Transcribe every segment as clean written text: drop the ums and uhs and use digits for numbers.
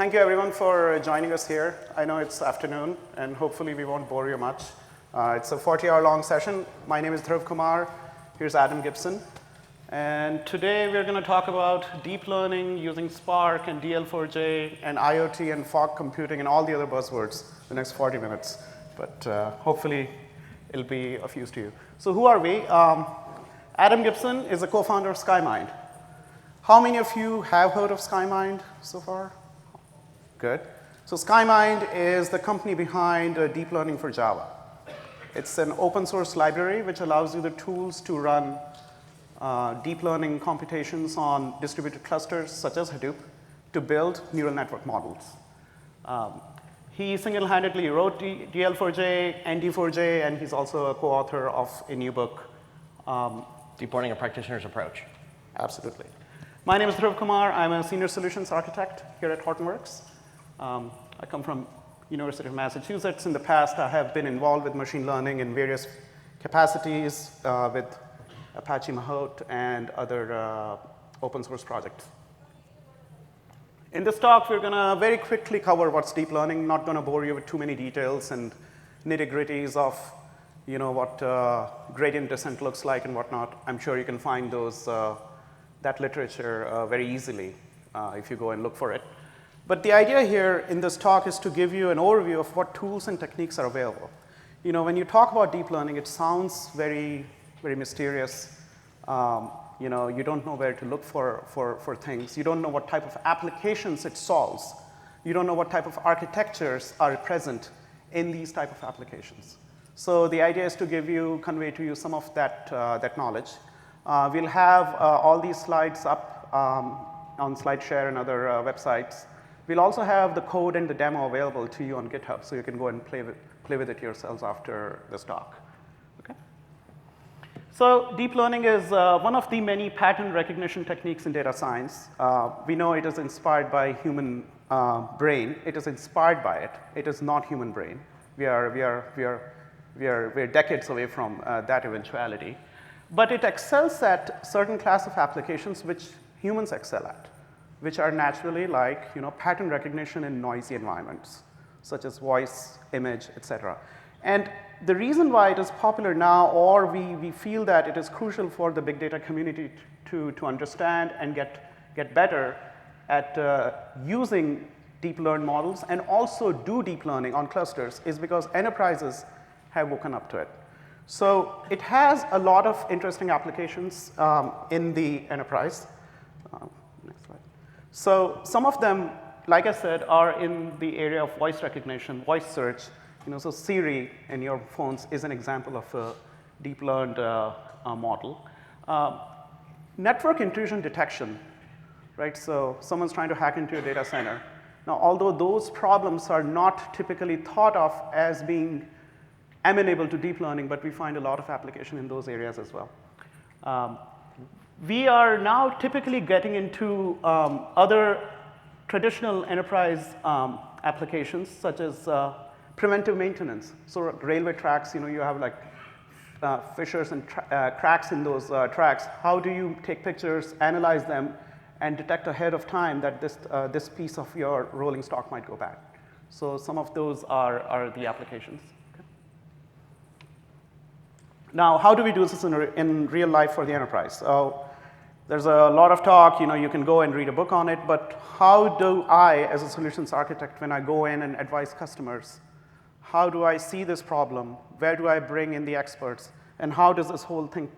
thank you everyone for joining us here. I know it's afternoon, and hopefully we won't bore you much. It's a 40-hour-long session. My name is Dhruv Kumar. Here's Adam Gibson. And today we're going to talk about deep learning using Spark and DL4J and IoT and fog computing and all the other buzzwords the next 40 minutes. But hopefully it'll be of use to you. So who are we? Adam Gibson is a co-founder of SkyMind. How many of you have heard of SkyMind so far? Good. So SkyMind is the company behind deep learning for Java. It's an open source library which allows you the tools to run deep learning computations on distributed clusters such as Hadoop to build neural network models. He single-handedly wrote DL4J and D4J, and he's also a co-author of a new book. Deep Learning: A Practitioner's Approach. Absolutely. My name is Dhruv Kumar. I'm a senior solutions architect here at Hortonworks. I come from University of Massachusetts. In the past, I have been involved with machine learning in various capacities with Apache Knife and other open source projects. In this talk, we're going to very quickly cover what's deep learning. Not going to bore you with too many details and nitty-gritties of what gradient descent looks like and whatnot. I'm sure you can find that literature very easily if you go and look for it. But the idea here in this talk is to give you an overview of what tools and techniques are available. When you talk about deep learning, it sounds very, very mysterious. You don't know where to look for things. You don't know what type of applications it solves. You don't know what type of architectures are present in these type of applications. So the idea is to convey to you some of that knowledge. We'll have all these slides up on SlideShare and other websites. We'll also have the code and the demo available to you on GitHub, so you can go and play with it yourselves after this talk. Okay? So deep learning is one of the many pattern recognition techniques in data science. We know it is inspired by human brain. It is inspired by it. It is not human brain. We're decades away from that eventuality. But it excels at certain class of applications which humans excel at, which are naturally like pattern recognition in noisy environments, such as voice, image, etc. And the reason why it is popular now, or we feel that it is crucial for the big data community to understand and get better at using deep learned models and also do deep learning on clusters, is because enterprises have woken up to it. So it has a lot of interesting applications in the enterprise. Next slide. So some of them, like I said, are in the area of voice recognition, voice search. So Siri in your phones is an example of a deep learned model. Network intrusion detection, right? So someone's trying to hack into your data center. Now, although those problems are not typically thought of as being amenable to deep learning, but we find a lot of application in those areas as well. We are now typically getting into other traditional enterprise applications, such as preventive maintenance. So railway tracks, you have like fissures and cracks in those tracks. How do you take pictures, analyze them, and detect ahead of time that this piece of your rolling stock might go bad? So some of those are the applications. Now, how do we do this in real life for the enterprise? So there's a lot of talk. You can go and read a book on it. But how do I, as a solutions architect, when I go in and advise customers, how do I see this problem? Where do I bring in the experts? And how does this whole thing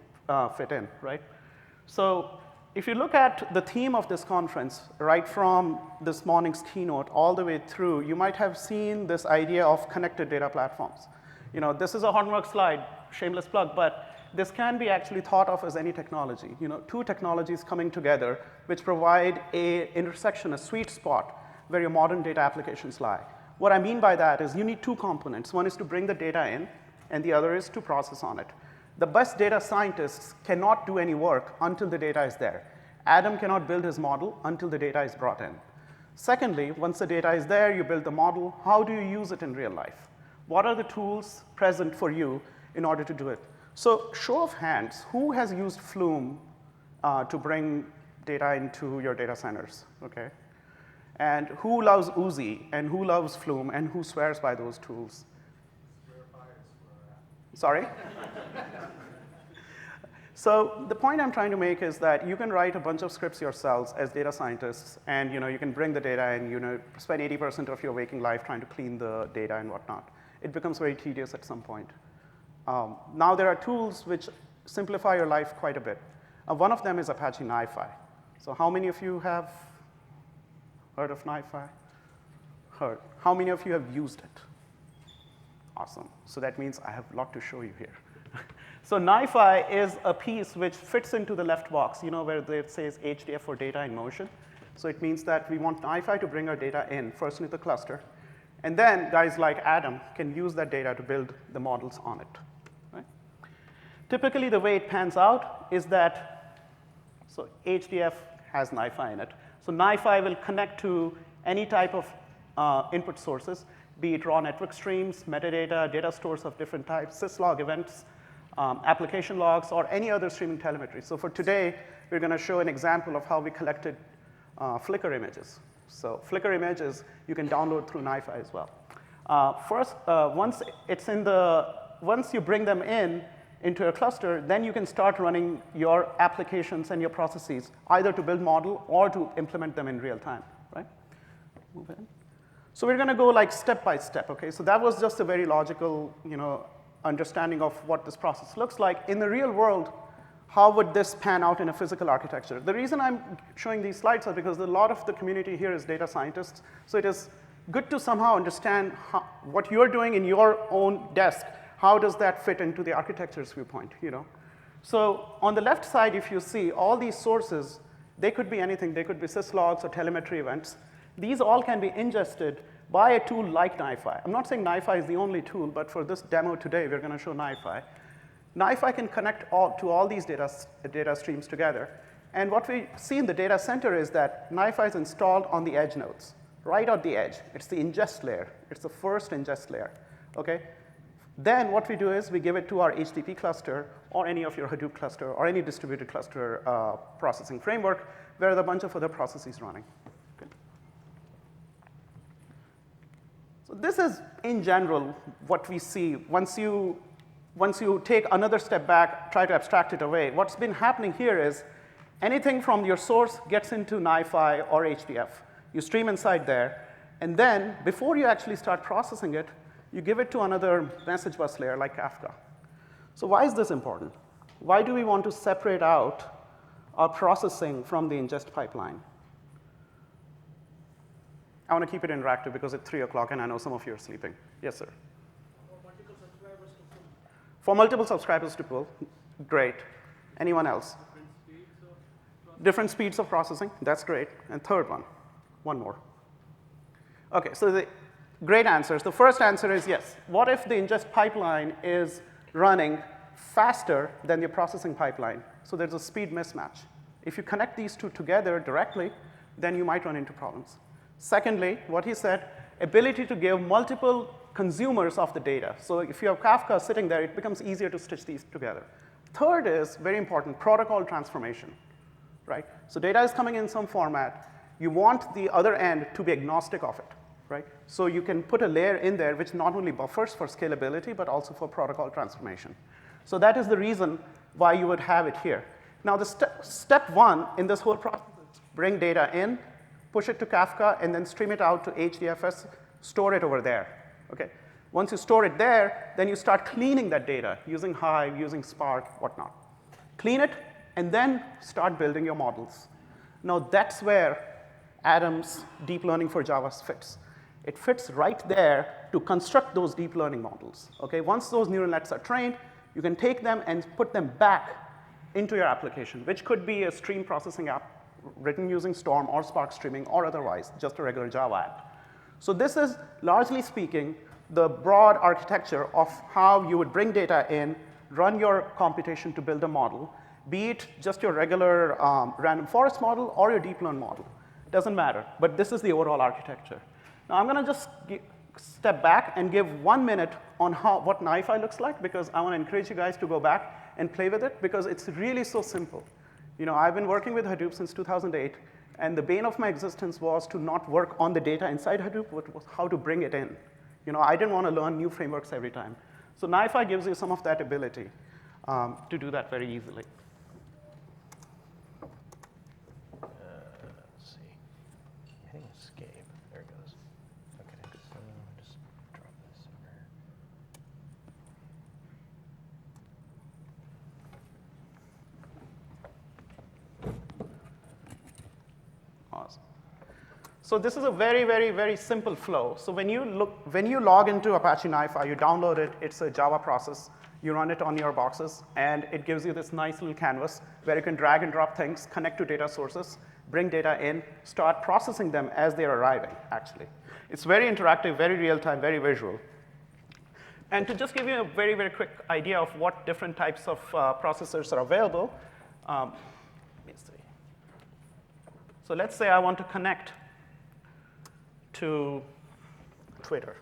fit in, right? So if you look at the theme of this conference, right from this morning's keynote all the way through, you might have seen this idea of connected data platforms. This is a Hortonworks slide, shameless plug, but this can be actually thought of as any technology. Two technologies coming together which provide an intersection, a sweet spot where your modern data applications lie. What I mean by that is you need two components. One is to bring the data in, and the other is to process on it. The best data scientists cannot do any work until the data is there. Adam cannot build his model until the data is brought in. Secondly, once the data is there, you build the model. How do you use it in real life? What are the tools present for you in order to do it? So show of hands, who has used Flume to bring data into your data centers? Okay. And who loves Uzi, and who loves Flume, and who swears by those tools? Sorry? So the point I'm trying to make is that you can write a bunch of scripts yourselves as data scientists, and you can bring the data and spend 80% of your waking life trying to clean the data and whatnot. It becomes very tedious at some point. Now there are tools which simplify your life quite a bit. One of them is Apache Knife. So how many of you have heard of Knife? Heard. How many of you have used it? Awesome. So that means I have a lot to show you here. So Knife is a piece which fits into the left box, where it says HDF for data in motion. So it means that we want Knife to bring our data in, first into the cluster. And then guys like Adam can use that data to build the models on it. Right? Typically, the way it pans out is that, so HDF has Knife in it. So Knife will connect to any type of input sources, be it raw network streams, metadata, data stores of different types, syslog events, application logs, or any other streaming telemetry. So for today, we're going to show an example of how we collected Flickr images. So Flickr images, you can download through Knife as well. First, once you bring them into a cluster, then you can start running your applications and your processes, either to build model or to implement them in real time, right? Move in. So we're going to go like step by step, okay? So that was just a very logical, understanding of what this process looks like. In the real world, how would this pan out in a physical architecture? The reason I'm showing these slides is because a lot of the community here is data scientists. So it is good to somehow understand what you're doing in your own desk. How does that fit into the architecture's viewpoint, So on the left side, if you see all these sources, they could be anything. They could be syslogs or telemetry events. These all can be ingested by a tool like Knife. I'm not saying Knife is the only tool, but for this demo today, we're going to show Knife. Knife can connect to all these data streams together. And what we see in the data center is that Knife is installed on the edge nodes, right at the edge. It's the ingest layer. It's the first ingest layer, okay? Then what we do is we give it to our HDP cluster or any of your Hadoop cluster or any distributed cluster processing framework where there are a bunch of other processes running. Okay. So this is, in general, what we see. Once you take another step back, try to abstract it away, what's been happening here is anything from your source gets into Knife or HDF. You stream inside there. And then before you actually start processing it, you give it to another message bus layer like Kafka. So why is this important? Why do we want to separate out our processing from the ingest pipeline? I want to keep it interactive because it's 3 o'clock and I know some of you are sleeping. Yes, sir. For multiple subscribers to pull, great. Anyone else? Different speeds of processing, that's great. And third one more. Okay, so the great answers. The first answer is yes. What if the ingest pipeline is running faster than your processing pipeline? So there's a speed mismatch. If you connect these two together directly, then you might run into problems. Secondly, what he said, ability to give multiple consumers of the data. So if you have Kafka sitting there, it becomes easier to stitch these together. Third is, very important, protocol transformation, right? So data is coming in some format. You want the other end to be agnostic of it. Right? So you can put a layer in there which not only buffers for scalability, but also for protocol transformation. So that is the reason why you would have it here. Now, the step one in this whole process is bring data in, push it to Kafka, and then stream it out to HDFS, store it over there. Okay? Once you store it there, then you start cleaning that data using Hive, using Spark, whatnot. Clean it, and then start building your models. Now, that's where Adam's deep learning for Java fits. It fits right there to construct those deep learning models. Okay? Once those neural nets are trained, you can take them and put them back into your application, which could be a stream processing app written using Storm or Spark streaming or otherwise, just a regular Java app. So this is, largely speaking, the broad architecture of how you would bring data in, run your computation to build a model, be it just your regular random forest model or your deep learn model. Doesn't matter, but this is the overall architecture. Now, I'm going to just step back and give 1 minute on what Knife looks like, because I want to encourage you guys to go back and play with it, because it's really so simple. I've been working with Hadoop since 2008. And the bane of my existence was to not work on the data inside Hadoop, but was how to bring it in. I didn't want to learn new frameworks every time. So NiFi gives you some of that ability to do that very easily. Let's see. I'm hitting escape. There it goes. Okay, so just drop this over. Awesome. So this is a very, very, very simple flow. So when you log into Apache Knife, you download it. It's a Java process. You run it on your boxes, and it gives you this nice little canvas where you can drag and drop things, connect to data sources, bring data in, start processing them as they're arriving, actually. It's very interactive, very real-time, very visual. And to just give you a very, very quick idea of what different types of processors are available, let me see. So let's say I want to connect to Twitter.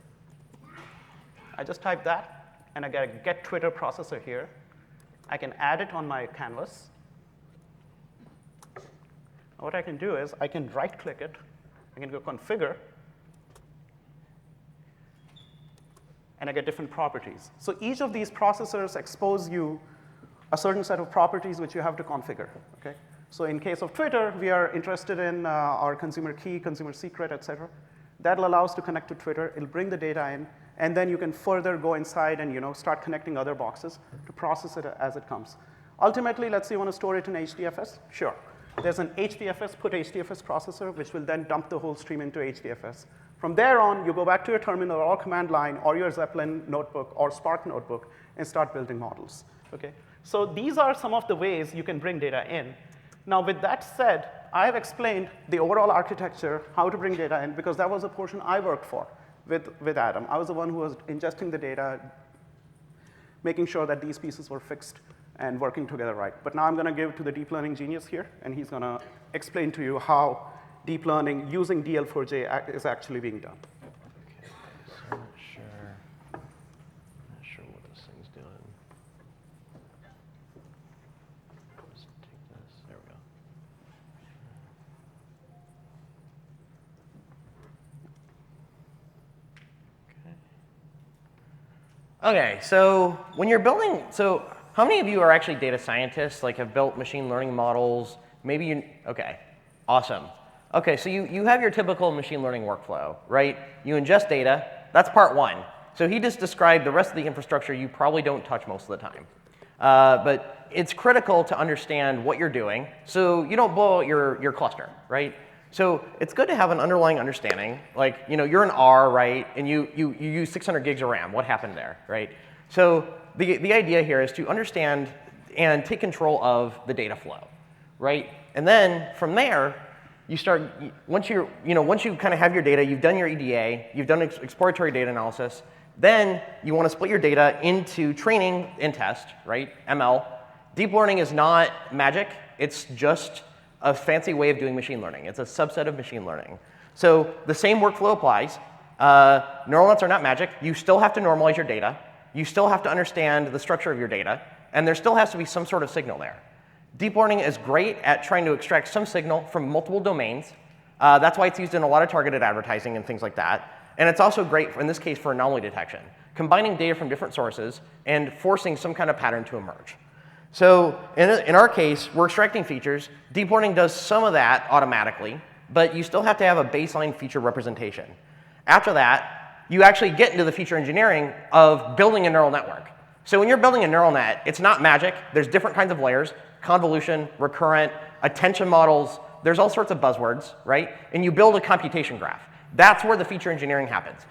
I just type that, and I get a get Twitter processor here. I can add it on my canvas. What I can do is I can right-click it. I can go configure, and I get different properties. So each of these processors expose you a certain set of properties which you have to configure. Okay? So in case of Twitter, we are interested in our consumer key, consumer secret, et cetera. That'll allow us to connect to Twitter. It'll bring the data in. And then you can further go inside and start connecting other boxes to process it as it comes. Ultimately, let's say you want to store it in HDFS. Sure. There's an HDFS, put HDFS processor, which will then dump the whole stream into HDFS. From there on, you go back to your terminal or command line or your Zeppelin notebook or Spark notebook and start building models. Okay? So these are some of the ways you can bring data in. Now, with that said, I have explained the overall architecture, how to bring data in, because that was a portion I worked for with Adam. I was the one who was ingesting the data, making sure that these pieces were fixed and working together right. But now I'm going to give it to the deep learning genius here, and he's going to explain to you how deep learning using DL4J is actually being done. Okay, so I'm not sure what this thing's doing. Let's take this. There we go. Okay, so when you're building, so how many of you are actually data scientists, like have built machine learning models? Maybe you, okay, awesome. Okay, so you have your typical machine learning workflow, right? You ingest data, that's part one. So he just described the rest of the infrastructure you probably don't touch most of the time. But it's critical to understand what you're doing so you don't blow out your cluster, right? So it's good to have an underlying understanding. Like, you're in R, right? And you use 600 gigs of RAM. What happened there, right? So the idea here is to understand and take control of the data flow, right? And then from there, you start, once you kind of have your data, you've done your EDA, you've done exploratory data analysis, then you want to split your data into training and test, right? ML. Deep learning is not magic. It's just a fancy way of doing machine learning. It's a subset of machine learning. So the same workflow applies. Neural nets are not magic. You still have to normalize your data. You still have to understand the structure of your data. And there still has to be some sort of signal there. Deep learning is great at trying to extract some signal from multiple domains. That's why it's used in a lot of targeted advertising and things like that. And it's also great, in this case, for anomaly detection, combining data from different sources and forcing some kind of pattern to emerge. So in our case, we're extracting features. Deep learning does some of that automatically, but you still have to have a baseline feature representation. After that, you actually get into the feature engineering of building a neural network. So when you're building a neural net, it's not magic. There's different kinds of layers, convolution, recurrent, attention models. There's all sorts of buzzwords, right? And you build a computation graph. That's where the feature engineering happens.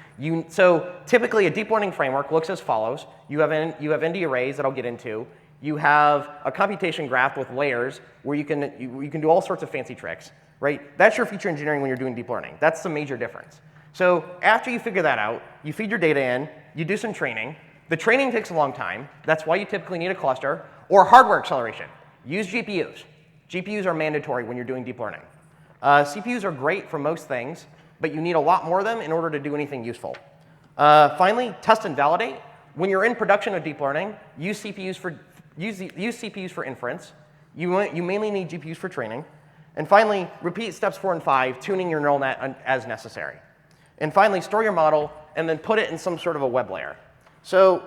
So typically, a deep learning framework looks as follows. You have ND arrays that I'll get into. You have a computation graph with layers where you can do all sorts of fancy tricks, right? That's your feature engineering when you're doing deep learning. That's the major difference. So after you figure that out, you feed your data in, you do some training. The training takes a long time. That's why you typically need a cluster or hardware acceleration. Use GPUs. GPUs are mandatory when you're doing deep learning. CPUs are great for most things, but you need a lot more of them in order to do anything useful. Finally, test and validate. When you're in production of deep learning, use CPUs for inference. You mainly need GPUs for training. And finally, repeat steps 4 and 5, tuning your neural net as necessary. And finally, store your model and then put it in some sort of a web layer. So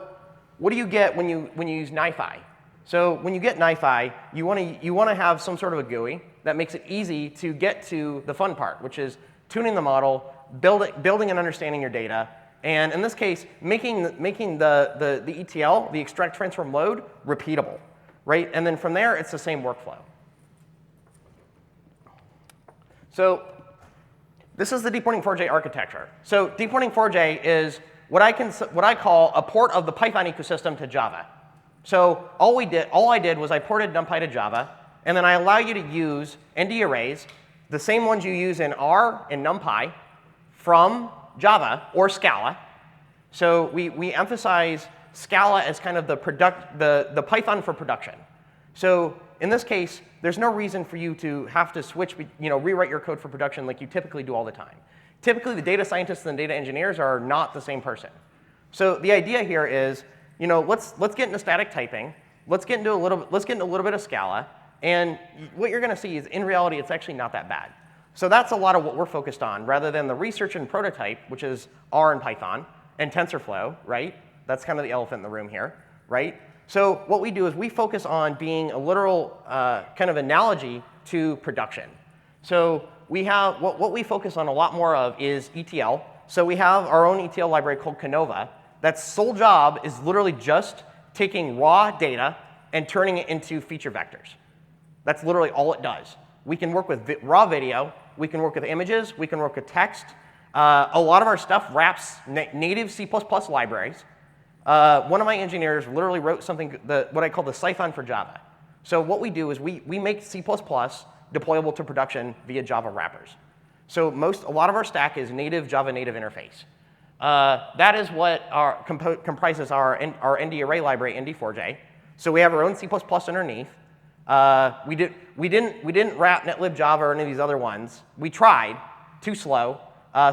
what do you get when you use NiFi? So when you get NiFi, you want to have some sort of a GUI that makes it easy to get to the fun part, which is tuning the model, building and understanding your data, and in this case, making the ETL, the extract, transform, load, repeatable, right? And then from there, it's the same workflow. So this is the Deep Learning 4J architecture. So Deep Learning 4J is what I call a port of the Python ecosystem to Java. So all I did was I ported NumPy to Java, and then I allow you to use ND arrays, the same ones you use in R and NumPy, from Java or Scala. So we emphasize Scala as kind of the Python for production. So in this case, there's no reason for you to have to switch, rewrite your code for production like you typically do all the time. Typically, the data scientists and data engineers are not the same person. So the idea here is, let's get into static typing. Let's get into a little bit of Scala. And what you're going to see is, in reality, it's actually not that bad. So that's a lot of what we're focused on, rather than the research and prototype, which is R and Python, and TensorFlow, right? That's kind of the elephant in the room here, right? So what we do is we focus on being a literal kind of analogy to production. So we have what we focus on a lot more of is ETL. So we have our own ETL library called Canova. That's sole job is literally just taking raw data and turning it into feature vectors. That's literally all it does. We can work with raw video. We can work with images. We can work with text. A lot of our stuff wraps native C++ libraries. One of my engineers literally wrote something, what I call the Python for Java. So what we do is we make C++ deployable to production via Java wrappers. So a lot of our stack is native Java native interface. That is what comprises our ND array library, ND4J. So we have our own C++ underneath. We didn't wrap netlib Java or any of these other ones. We tried, too slow.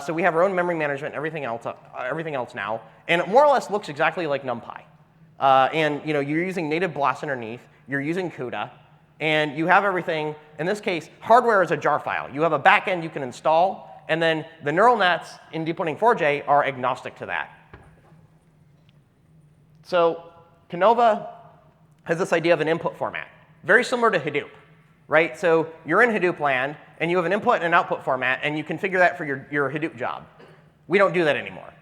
So we have our own memory management, everything else now, and it more or less looks exactly like NumPy. And you're using native BLAS underneath. You're using CUDA, and you have everything. In this case, hardware is a jar file. You have a backend you can install, and then the neural nets in Deep Learning 4J are agnostic to that. So Canova has this idea of an input format, very similar to Hadoop, right? So you're in Hadoop land, and you have an input and an output format, and you configure that for your Hadoop job. We don't do that anymore.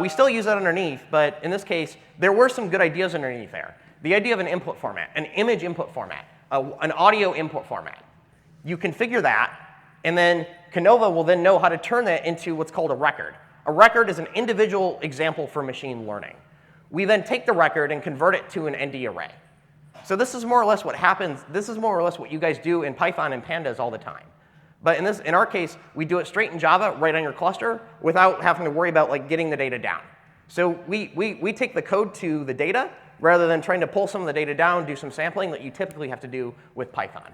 We still use that underneath, but in this case, there were some good ideas underneath there. The idea of an input format, an image input format, an audio input format. You configure that, and then Canova will then know how to turn that into what's called a record. A record is an individual example for machine learning. We then take the record and convert it to an ND array. So this is more or less what happens. This is more or less what you guys do in Python and Pandas all the time. But in our case, we do it straight in Java, right on your cluster, without having to worry about getting the data down. So we take the code to the data, rather than trying to pull some of the data down, do some sampling that you typically have to do with Python.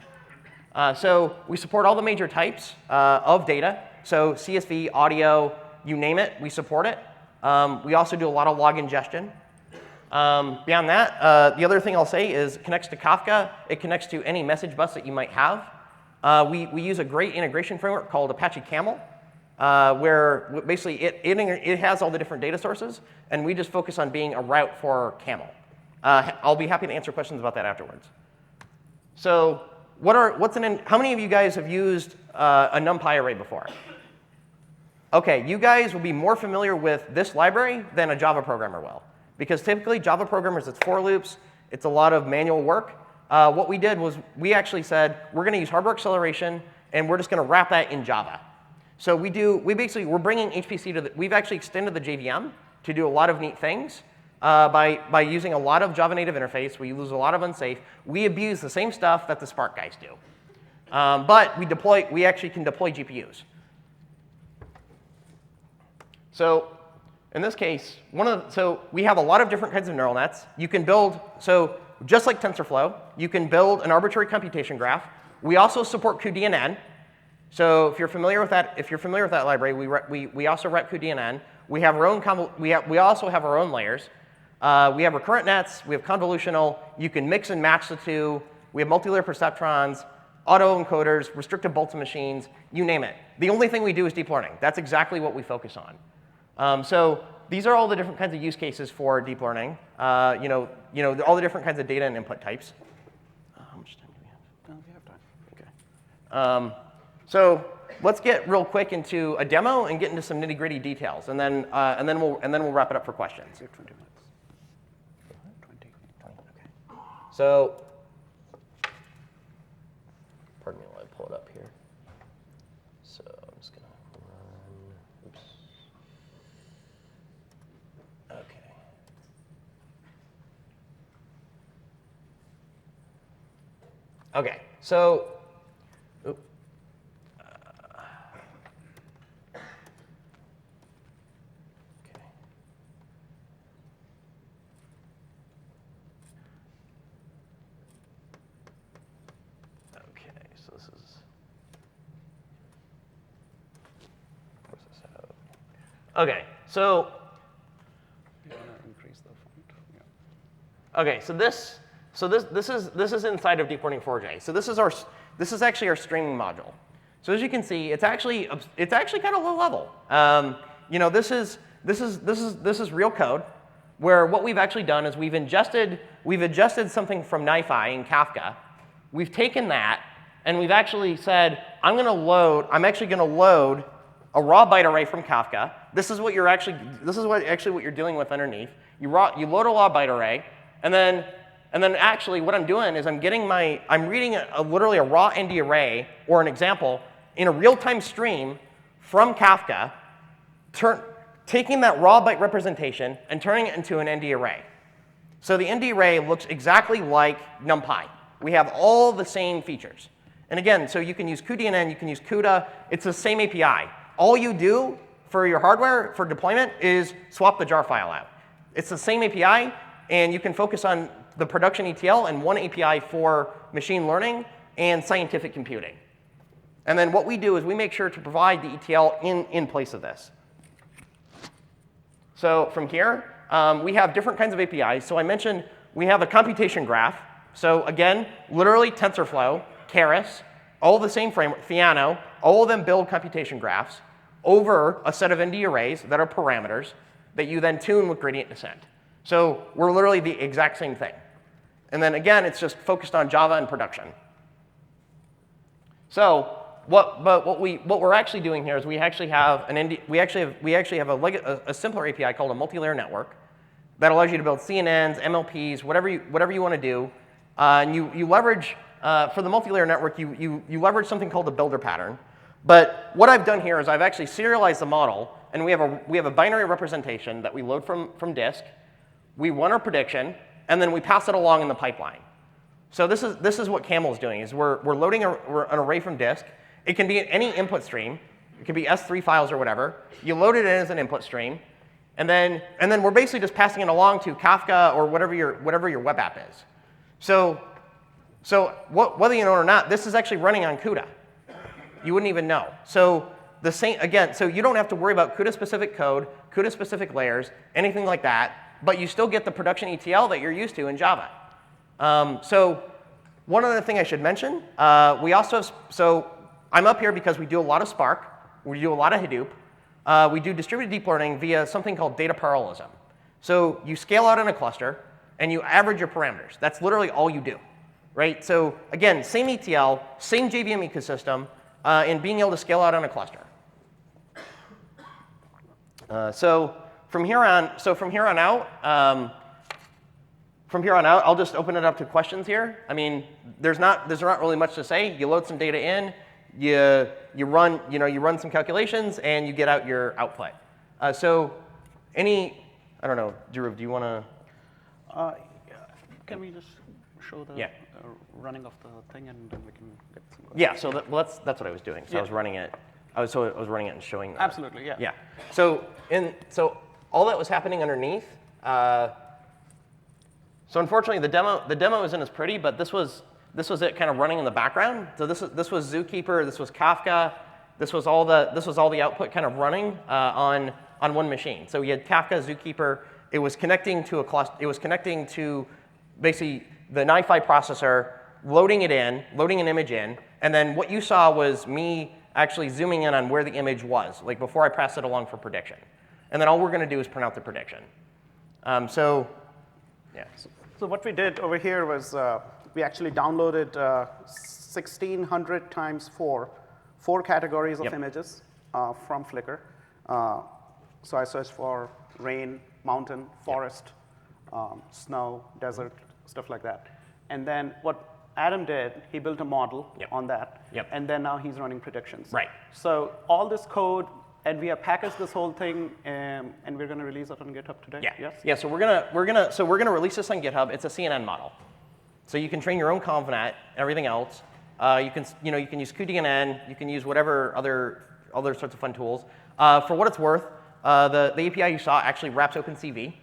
So we support all the major types of data. So CSV, audio, you name it, we support it. We also do a lot of log ingestion. Beyond that, the other thing I'll say is it connects to Kafka. It connects to any message bus that you might have. We use a great integration framework called Apache Camel, where basically it has all the different data sources, and we just focus on being a route for Camel. I'll be happy to answer questions about that afterwards. So how many of you guys have used a NumPy array before? OK, you guys will be more familiar with this library than a Java programmer will. Because typically, Java programmers, it's for loops. It's a lot of manual work. What we did was we actually said, we're going to use hardware acceleration, and we're just going to wrap that in Java. So we're bringing HPC we've actually extended the JVM to do a lot of neat things. By using a lot of Java native interface, we use a lot of unsafe. We abuse the same stuff that the Spark guys do. But we actually can deploy GPUs. So in this case, we have a lot of different kinds of neural nets. You can build, so just like TensorFlow, you can build an arbitrary computation graph. We also support cuDNN. So if you're familiar with that library, we also wrap cuDNN. We have our own we also have our own layers. We have recurrent nets. We have convolutional. You can mix and match the two. We have multi-layer perceptrons. autoencoders, restricted Boltzmann machines, you name it. The only thing we do is deep learning. That's exactly what we focus on. So these are all the different kinds of use cases for deep learning. All the different kinds of data and input types. How much time do we have? We have time. Okay. So let's get real quick into a demo and get into some nitty-gritty details, and then we'll wrap it up for questions. 20 minutes. 20. Okay. So, pardon me while I pull it up here. So I'm just gonna run. Oops. Okay. Okay. So. Oop. Okay, so Increase the font. Yeah. okay, so this is inside of Deep Learning 4J. So this is actually our streaming module. So as you can see, it's actually kind of low level. This is real code, where what we've actually done is we've adjusted something from Knife in Kafka. We've taken that and we've actually said, I'm actually going to load a raw byte array from Kafka. This is what you're dealing with underneath. You load a raw byte array, and then actually what I'm doing is I'm reading literally a raw ND array or an example in a real-time stream from Kafka, taking that raw byte representation and turning it into an ND array. So the ND array looks exactly like NumPy. We have all the same features. And again, so you can use cuDNN, you can use CUDA. It's the same API. All you do for your hardware for deployment is swap the jar file out. It's the same API, and you can focus on the production ETL and one API for machine learning and scientific computing. And then what we do is we make sure to provide the ETL in place of this. So from here, we have different kinds of APIs. So I mentioned we have a computation graph. So again, literally TensorFlow, Keras, all the same framework, Theano, all of them build computation graphs over a set of ND arrays that are parameters that you then tune with gradient descent. So we're literally the exact same thing. And then again, it's just focused on Java and production. So what we're actually doing here is we actually have a simpler API called a multi-layer network that allows you to build CNNs, MLPs, whatever you want to do. And you leverage for the multi-layer network, you leverage something called the builder pattern. But what I've done here is I've actually serialized the model, and we have a binary representation that we load from disk. We run our prediction, and then we pass it along in the pipeline. So this is what Camel is doing, is we're loading an array from disk. It can be any input stream. It could be S3 files or whatever. You load it in as an input stream, and then we're basically just passing it along to Kafka or whatever your web app is. So whether you know it or not, this is actually running on CUDA. You wouldn't even know. So the same again. So you don't have to worry about CUDA-specific code, CUDA-specific layers, anything like that. But you still get the production ETL that you're used to in Java. So one other thing I should mention, we also have, so I'm up here because we do a lot of Spark. We do a lot of Hadoop. We do distributed deep learning via something called data parallelism. So you scale out in a cluster, and you average your parameters. That's literally all you do, right? So again, same ETL, same JVM ecosystem, and being able to scale out on a cluster. So from here on out, I'll just open it up to questions here. I mean, there's not really much to say. You load some data in, you run some calculations, and you get out your output. So I don't know, Dhruv, do you want to? Can we just show the running of the thing, and then we can get some questions? Yeah, so that's what I was doing. So I was running it. I was running it and showing that. Absolutely, yeah. Yeah. So all that was happening underneath. So unfortunately, the demo isn't as pretty, but this was it kind of running in the background. So this was Zookeeper. This was Kafka. This was all the output kind of running on one machine. So we had Kafka, Zookeeper. It was connecting to a cluster. It was connecting to basically the Knife processor, loading it in, loading an image in, And then what you saw was me actually zooming in on where the image was, like before I passed it along for prediction. And then all we're going to do is print out the prediction. So what we did over here was we actually downloaded 1,600 times four categories of images from Flickr. So I searched for rain, mountain, forest, snow, desert, stuff like that. And then what Adam did, he built a model on that. And then now he's running predictions. Right. So all this code, and we have packaged this whole thing, and we're going to release it on GitHub today. Yes? Yeah. So we're gonna release this on GitHub. It's a CNN model, so you can train your own ConvNet, everything else. You can use cuDNN. You can use whatever other sorts of fun tools. For what it's worth, the API you saw actually wraps OpenCV,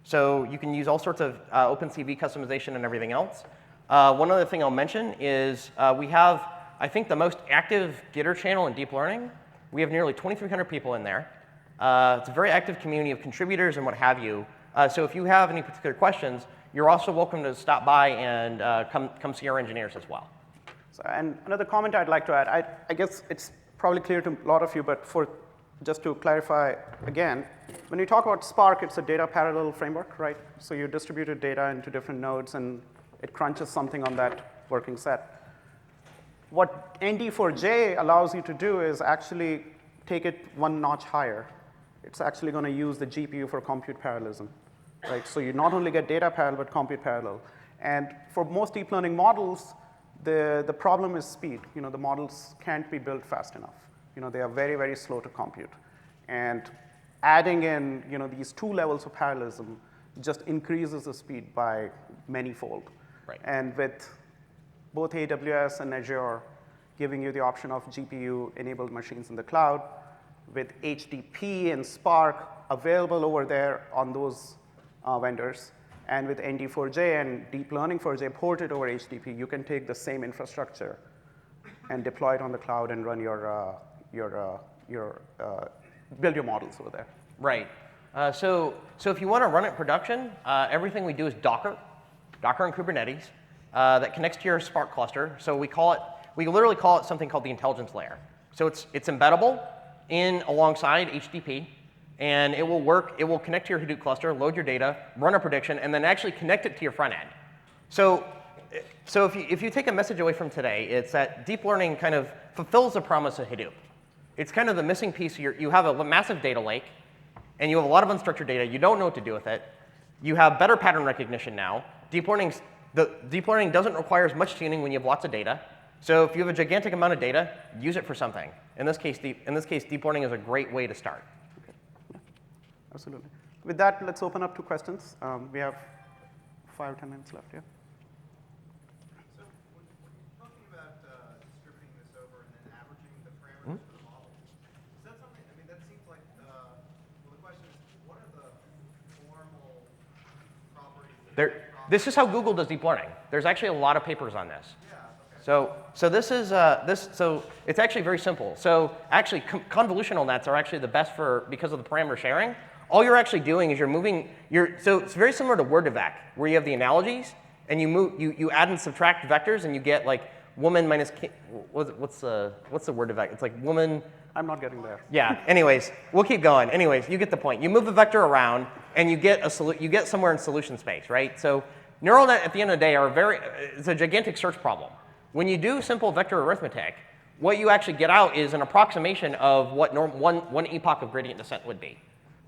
so you can use all sorts of OpenCV customization and everything else. One other thing I'll mention is we have, I think, the most active Gitter channel in deep learning. We have nearly 2,300 people in there. It's a very active community of contributors and what have you. So if you have any particular questions, you're also welcome to stop by and come see our engineers as well. So, and another comment I'd like to add, I guess it's probably clear to a lot of you, but just to clarify again, when you talk about Spark, it's a data parallel framework, right? So you distributed data into different nodes, and it crunches something on that working set. What ND4J allows you to do is actually take it one notch higher. It's actually going to use the GPU for compute parallelism, right? So you not only get data parallel, but compute parallel. And for most deep learning models, the problem is speed. The models can't be built fast enough. They are very, very slow to compute. And adding in, these two levels of parallelism just increases the speed by many-fold. Right. And with both AWS and Azure giving you the option of GPU-enabled machines in the cloud, with HDP and Spark available over there on those vendors, and with ND4J and Deep Learning 4J ported over HDP, you can take the same infrastructure and deploy it on the cloud and run build your models over there. Right. So if you want to run it in production, everything we do is Docker and Kubernetes that connects to your Spark cluster. So we literally call it something called the intelligence layer. So it's embeddable alongside HDP. And it will work. It will connect to your Hadoop cluster, load your data, run a prediction, and then actually connect it to your front end. So if you take a message away from today, it's that deep learning kind of fulfills the promise of Hadoop. It's kind of the missing piece. You have a massive data lake, and you have a lot of unstructured data. You don't know what to do with it. You have better pattern recognition now. Deep learning doesn't require as much tuning when you have lots of data. So if you have a gigantic amount of data, use it for something. In this case, deep learning is a great way to start. Absolutely. With that, let's open up to questions. We have 5 or 10 minutes left, yeah? So when you're talking about distributing this over and then averaging the parameters for the model, is that something, that seems like, well, the question is, what are the formal properties? This is how Google does deep learning. There's actually a lot of papers on this. Yeah, okay. So it's actually very simple. So actually, convolutional nets are actually the best because of the parameter sharing. All you're actually doing is so it's very similar to word2vec, where you have the analogies, and you add and subtract vectors, and you get like woman minus what's the word2vec? It's like woman. I'm not getting there. Yeah. Anyways, we'll keep going. Anyways, you get the point. You move the vector around, and you get somewhere in solution space, right? So neural net at the end of the day it's a gigantic search problem. When you do simple vector arithmetic, what you actually get out is an approximation of what one epoch of gradient descent would be.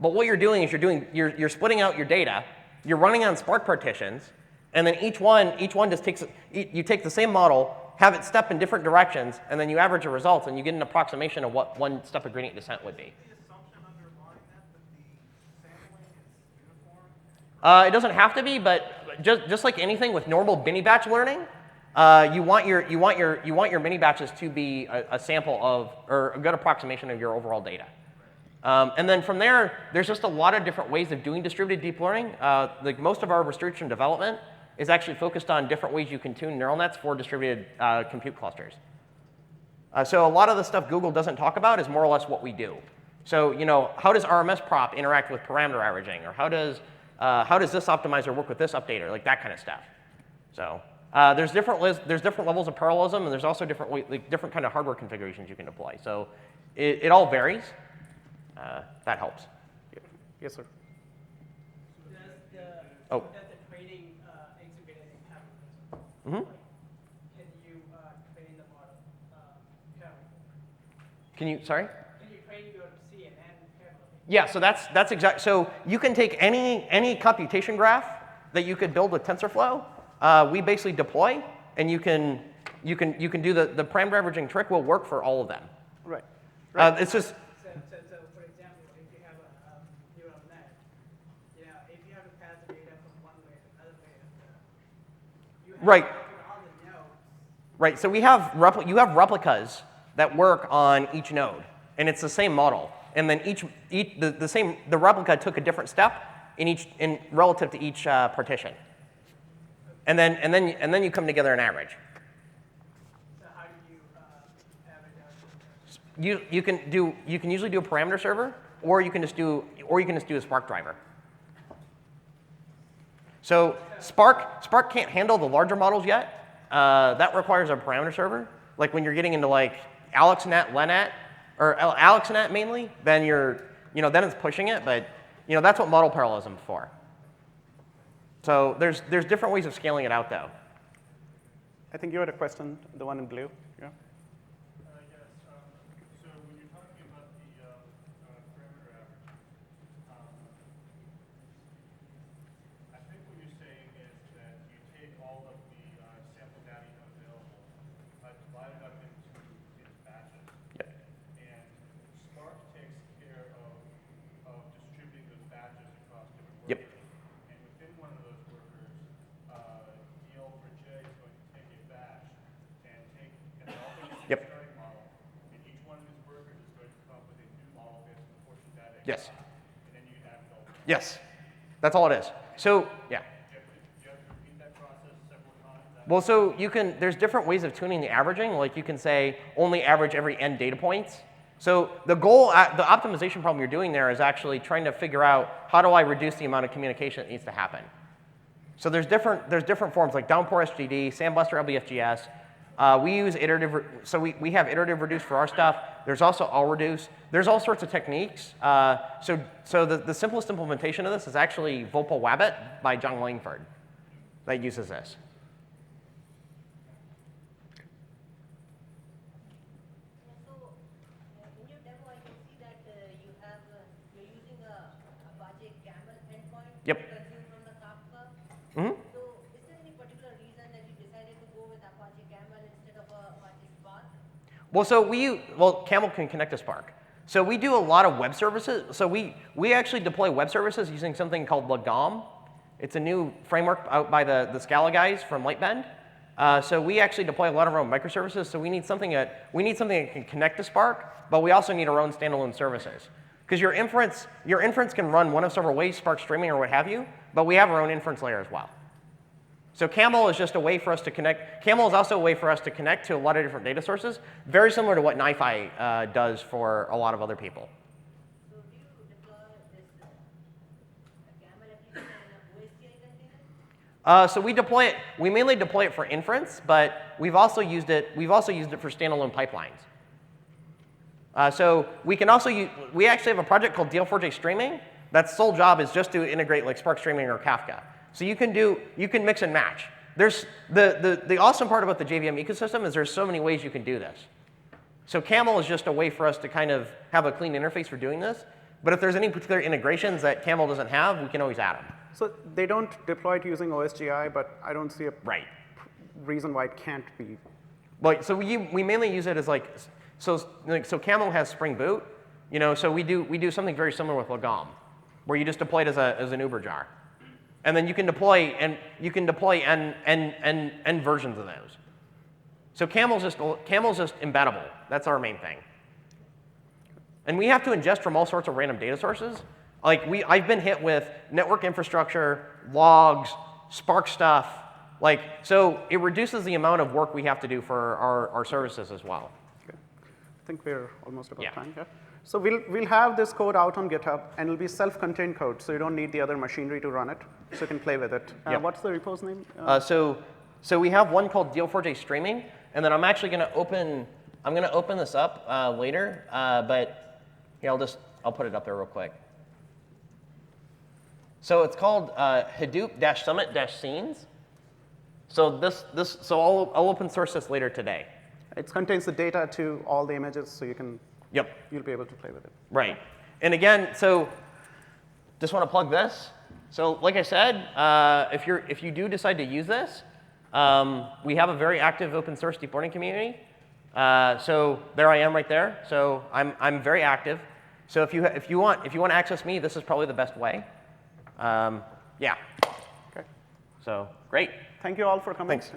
But what you're doing is you're splitting out your data, you're running on Spark partitions, and then each one just you take the same model, have it step in different directions, and then you average the results, and you get an approximation of what one step of gradient descent would be. Is the assumption underlying that the sampling is uniform? It doesn't have to be, but just like anything with normal mini batch learning, you want your mini batches to be a sample of, or a good approximation of your overall data. And then from there's just a lot of different ways of doing distributed deep learning. Like most of our research and development is actually focused on different ways you can tune neural nets for distributed compute clusters. So a lot of the stuff Google doesn't talk about is more or less what we do. So how does RMS prop interact with parameter averaging, or how does this optimizer work with this updater, like that kind of stuff. So There's different levels of parallelism, and there's also different kind of hardware configurations you can deploy. So it all varies. That helps. Yes, sir. Oh. Does the training exhibiting happen? Mm-hmm. Can you train the model Camel? Can you, sorry? Can you train your CNN Camel? Yeah, so that's exact. So you can take any computation graph that you could build with TensorFlow. We basically deploy, and you can do the parameter averaging trick will work for all of them. Right. It's just So, for example, if you have a neural net, if you have to pass the data from one way to another way, you have right. to look at all the nodes. Right. So you have replicas that work on each node, and it's the same model. And then the replica took a different step in relative to each partition. And then you come together and average. So how do you average out? You can usually do a parameter server, or you can just do a Spark driver. So Spark can't handle the larger models yet. That requires a parameter server. Like when you're getting into like AlexNet, LeNet, or AlexNet mainly, then then it's pushing it. But that's what model parallelism is for. So there's different ways of scaling it out, though. I think you had a question, the one in blue. Yeah. Yes. So when you're talking about the parameter average, I think what you're saying is that you take all of the sample data you have available, divide it up into batches, Yep. and Spark takes care of distributing those batches across different Yep. workers. And within one of those workers, DL4J is going to take a batch and all things Yep. starting model, and each one of these workers is going to come up with a new model based on the portion data. Yes. And then you add it all together. Yes. That's all it is. So yeah. Do you have to repeat that process several times? Well, so there's different ways of tuning the averaging. Like you can say only average every n data points. So the goal, the optimization problem you're doing there is actually trying to figure out how do I reduce the amount of communication that needs to happen. So there's different forms like downpour SGD, Sandbuster LBFGS. We use iterative, so we have iterative reduce for our stuff. There's also all reduce. There's all sorts of techniques. So the simplest implementation of this is actually Vopal Wabbit by John Langford that uses this. In your demo, I can see that you're using a Apache Camel endpoint Yep. to consume from the Kafka. Mm-hmm. So, is there any particular reason that you decided to go with Apache Camel instead of Apache Spark? Well, Camel can connect to Spark. So we do a lot of web services. So we actually deploy web services using something called Lagom. It's a new framework out by the Scala guys from Lightbend. So we actually deploy a lot of our own microservices. So we need something that can connect to Spark, but we also need our own standalone services. Because your inference can run one of several ways, Spark streaming or what have you, but we have our own inference layer as well. So Camel is just a way for us to connect. Camel is also a way for us to connect to a lot of different data sources, very similar to what NiFi does for a lot of other people. So, do you deploy this Camel application in an OSGI container? So we mainly deploy it for inference, but we've also used it for standalone pipelines. So we actually have a project called DL4J Streaming. That's sole job is just to integrate like Spark Streaming or Kafka. So you can mix and match. There's the awesome part about the JVM ecosystem is there's so many ways you can do this. So Camel is just a way for us to kind of have a clean interface for doing this. But if there's any particular integrations that Camel doesn't have, we can always add them. So they don't deploy it using OSGI, but I don't see a Right. reason why it can't be. Like so we mainly use it as so Camel has Spring Boot, so we do something very similar with Lagom, where you just deploy it as an Uber jar. And then you can deploy n versions of those. So Camel's just embeddable. That's our main thing. And we have to ingest from all sorts of random data sources. Like I've been hit with network infrastructure, logs, Spark stuff. So it reduces the amount of work we have to do for our services as well. Okay. I think we're almost about Yeah. time here. So we'll have this code out on GitHub, and it'll be self-contained code, so you don't need the other machinery to run it, so you can play with it. Yep. What's the repo's name? So we have one called DL4J streaming, and then I'm actually going to open this up later, but here I'll put it up there real quick. So it's called Hadoop-Summit-Scenes. So I'll open source this later today. It contains the data to all the images, so you'll be able to play with it. Right. And again, so just want to plug this. So like I said, if you do decide to use this, we have a very active open source deep learning community. So there I am right there. So I'm very active. So if you want to access me, this is probably the best way. Yeah. Okay. So great. Thank you all for coming. Thanks.